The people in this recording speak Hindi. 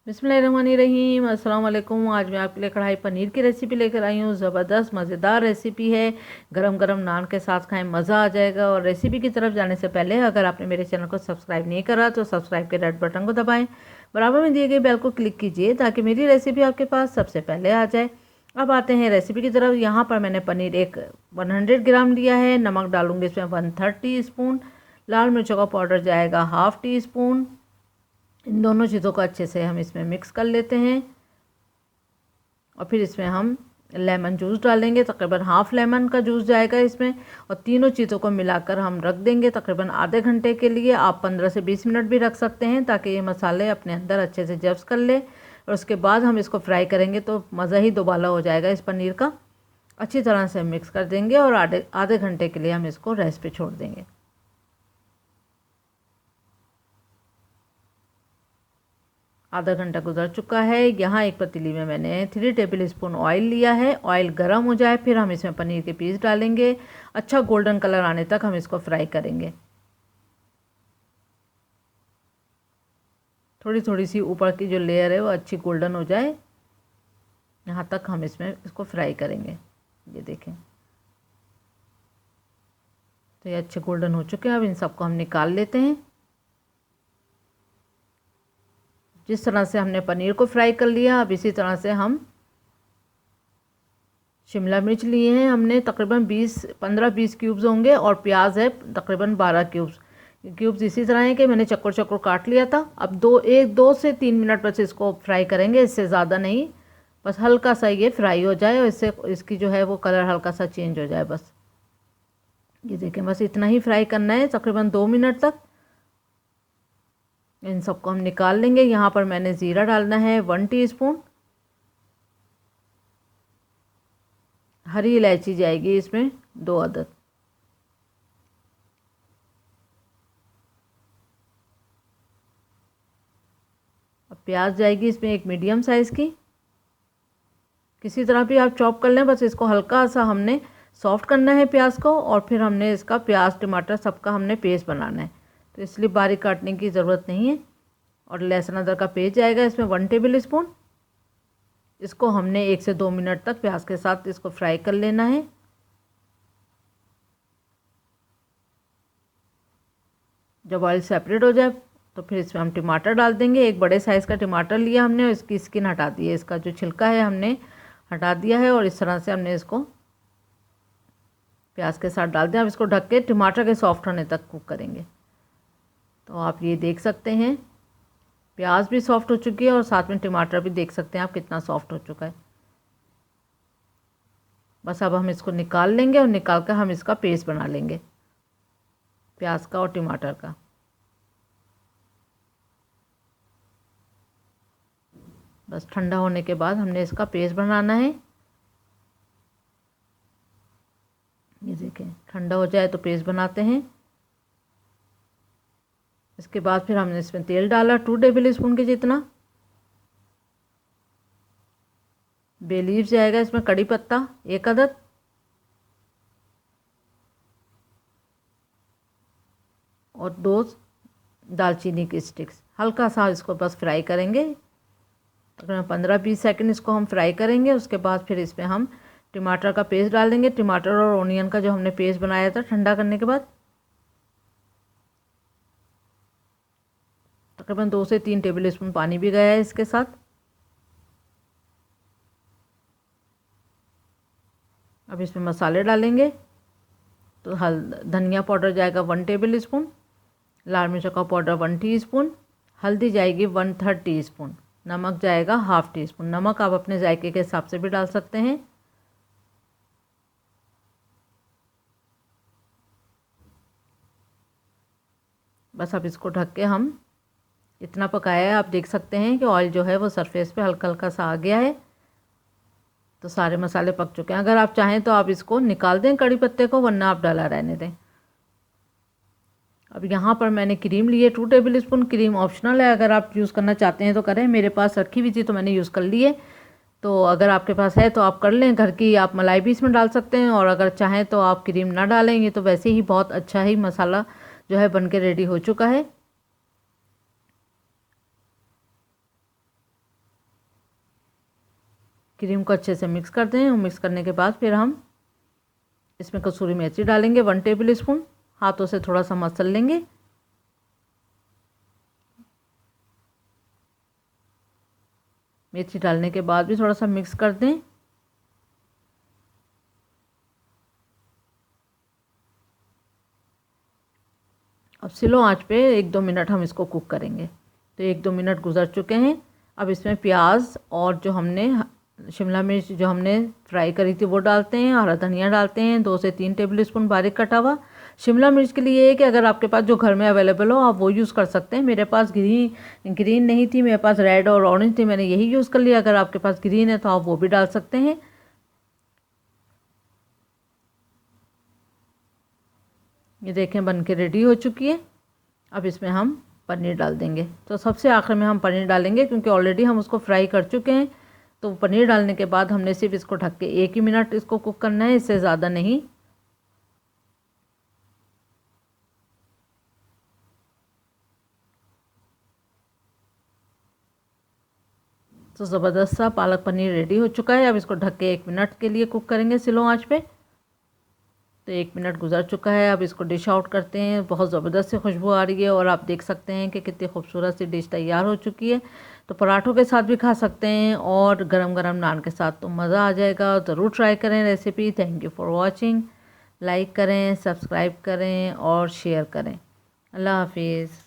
बिस्मिल्लाहिर्रहमानिर्रहीम। अस्सलाम वालेकुम। आज मैं आपके लिए कढ़ाई पनीर की रेसिपी लेकर आई हूँ। ज़बरदस्त मज़ेदार रेसिपी है। गरम गरम नान के साथ खाएं, मज़ा आ जाएगा। और रेसिपी की तरफ जाने से पहले अगर आपने मेरे चैनल को सब्सक्राइब नहीं करा तो सब्सक्राइब के रेड बटन को दबाएं, बराबर में दिए गए बेल को क्लिक कीजिए ताकि मेरी रेसिपी आपके पास सबसे पहले आ जाए। अब आते हैं रेसिपी की तरफ। यहाँ पर मैंने पनीर 100 ग्राम लिया है। नमक डालूंगी इसमें 1/3 टीस्पून। लाल मिर्चों का पाउडर जाएगा 1/2 टीस्पून। इन दोनों चीज़ों को अच्छे से हम इसमें मिक्स कर लेते हैं। और फिर इसमें हम लेमन जूस डालेंगे, तकरीबन हाफ़ लेमन का जूस जाएगा इसमें। और तीनों चीज़ों को मिलाकर हम रख देंगे तकरीबन आधे घंटे के लिए। आप 15 से 20 मिनट भी रख सकते हैं ताकि ये मसाले अपने अंदर अच्छे से जब्स कर ले। और उसके बाद हम इसको फ्राई करेंगे तो मज़ा ही दोबाला हो जाएगा इस पनीर का। अच्छी तरह से मिक्स कर देंगे और आधे घंटे के लिए हम इसको रेस्ट पे छोड़ देंगे। आधा घंटा गुजर चुका है। यहाँ एक पतीली में मैंने 3 टेबल स्पून ऑयल लिया है। ऑयल गर्म हो जाए फिर हम इसमें पनीर के पीस डालेंगे। अच्छा गोल्डन कलर आने तक हम इसको फ्राई करेंगे। थोड़ी थोड़ी सी ऊपर की जो लेयर है वो अच्छी गोल्डन हो जाए, यहाँ तक हम इसमें इसको फ्राई करेंगे। ये देखें, तो ये अच्छे गोल्डन हो चुके हैं। अब इन सबको हम निकाल लेते हैं। जिस तरह से हमने पनीर को फ्राई कर लिया, अब इसी तरह से हम शिमला मिर्च लिए हैं हमने तकरीबन 15-20 क्यूब्स होंगे। और प्याज है तकरीबन 12 क्यूब्स इसी तरह है कि मैंने चक्कर चक्कर काट लिया था। अब 2 से 3 मिनट बस इसको फ्राई करेंगे, इससे ज़्यादा नहीं। बस हल्का सा ये फ्राई हो जाए और इससे इसकी जो है वो कलर हल्का सा चेंज हो जाए बस। ये देखें, बस इतना ही फ्राई करना है तकरीबन 2 मिनट तक। इन सबको हम निकाल लेंगे। यहाँ पर मैंने ज़ीरा डालना है 1 टीस्पून। हरी इलायची जाएगी इसमें 2 अदद। अब प्याज जाएगी इसमें एक मीडियम साइज़ की। किसी तरह भी आप चॉप कर लें, बस इसको हल्का सा हमने सॉफ्ट करना है प्याज को। और फिर हमने इसका प्याज टमाटर सबका हमने पेस्ट बनाना है, तो इसलिए बारीक काटने की ज़रूरत नहीं है। और लहसुन अदरक का पेस्ट जाएगा इसमें 1 टेबल स्पून। इसको हमने 1 से 2 मिनट तक प्याज के साथ इसको फ्राई कर लेना है। जब ऑयल सेपरेट हो जाए तो फिर इसमें हम टमाटर डाल देंगे। एक बड़े साइज़ का टमाटर लिया हमने, इसकी स्किन हटा दी है, इसका जो छिलका है हमने हटा दिया है। और इस तरह से हमने इसको प्याज के साथ डाल दिया। अब इसको ढक के टमाटर के सॉफ्ट होने तक कुक करेंगे। तो आप ये देख सकते हैं प्याज भी सॉफ्ट हो चुकी है और साथ में टमाटर भी देख सकते हैं आप कितना सॉफ्ट हो चुका है। बस अब हम इसको निकाल लेंगे और निकाल कर हम इसका पेस्ट बना लेंगे प्याज का और टमाटर का। बस ठंडा होने के बाद हमने इसका पेस्ट बनाना है। ये देखें, ठंडा हो जाए तो पेस्ट बनाते हैं। इसके बाद फिर हमने इसमें तेल डाला 2 टेबल स्पून के जितना। बे लीव्स जाएगा इसमें, कड़ी पत्ता 1 अदद। और 2 दालचीनी की स्टिक्स। हल्का सा इसको बस फ्राई करेंगे, तकरीबन 15-20 सेकंड इसको हम फ्राई करेंगे। उसके बाद फिर इसमें हम टमाटर का पेस्ट डालेंगे। टमाटर और ऑनियन का जो हमने पेस्ट बनाया था ठंडा करने के बाद, तकरीबन 2 से 3 टेबल स्पून पानी भी गया है इसके साथ। अब इसमें मसाले डालेंगे। तो धनिया पाउडर जाएगा 1 टेबल स्पून। लाल मिर्च का पाउडर 1 टीस्पून। हल्दी जाएगी 1/3 टीस्पून। नमक जाएगा 1/2 टीस्पून। नमक आप अपने जायके के हिसाब से भी डाल सकते हैं। बस अब इसको ढक के हम इतना पकाया है, आप देख सकते हैं कि ऑयल जो है वो सरफेस पे हल्का हल्का सा आ गया है। तो सारे मसाले पक चुके हैं। अगर आप चाहें तो आप इसको निकाल दें कड़ी पत्ते को, वरना आप डाला रहने दें। अब यहाँ पर मैंने क्रीम ली है 2 टेबल स्पून। क्रीम ऑप्शनल है, अगर आप यूज़ करना चाहते हैं तो करें। मेरे पास रखी हुई थी तो मैंने यूज़ कर ली है। तो अगर आपके पास है तो आप कर लें। घर की आप मलाई भी इसमें डाल सकते हैं। और अगर चाहें तो आप क्रीम ना डालेंगे तो वैसे ही बहुत अच्छा ही मसाला जो है बन के रेडी हो चुका है। क्रीम को अच्छे से मिक्स कर दें और मिक्स करने के बाद फिर हम इसमें कसूरी मेथी डालेंगे 1 टेबल स्पून। हाथों से थोड़ा सा मसल लेंगे। मेथी डालने के बाद भी थोड़ा सा मिक्स कर दें। अब स्लो आंच पे 1-2 मिनट हम इसको कुक करेंगे। तो 1-2 मिनट गुजर चुके हैं। अब इसमें प्याज और जो हमने शिमला मिर्च जो हमने फ्राई करी थी वो डालते हैं। हरा धनिया डालते हैं 2 से 3 टेबल स्पून बारीक कटा हुआ। शिमला मिर्च के लिए है कि अगर आपके पास जो घर में अवेलेबल हो आप वो यूज़ कर सकते हैं। मेरे पास ग्रीन नहीं थी, मेरे पास रेड और ऑरेंज थी, मैंने यही यूज़ कर लिया। अगर आपके पास ग्रीन है तो आप वो भी डाल सकते हैं। ये देखें बन के रेडी हो चुकी है। अब इसमें हम पनीर डाल देंगे। तो सबसे आखिर में हम पनीर डालेंगे क्योंकि ऑलरेडी हम उसको फ्राई कर चुके हैं। तो पनीर डालने के बाद हमने सिर्फ इसको ढक के 1 ही मिनट इसको कुक करना है, इससे ज़्यादा नहीं। तो ज़बरदस्त सा पालक पनीर रेडी हो चुका है। अब इसको ढक के 1 मिनट के लिए कुक करेंगे स्लो आंच पे। तो 1 मिनट गुजर चुका है। अब इसको डिश आउट करते हैं। बहुत ज़बरदस्त सी खुशबू आ रही है और आप देख सकते हैं कि कितनी खूबसूरत सी डिश तैयार हो चुकी है। तो पराठों के साथ भी खा सकते हैं और गरम गरम नान के साथ तो मज़ा आ जाएगा। ज़रूर ट्राई करें recipe. Thank you for watching. Like करें, सब्सक्राइब करें और शेयर करें। अल्लाह हाफिज़।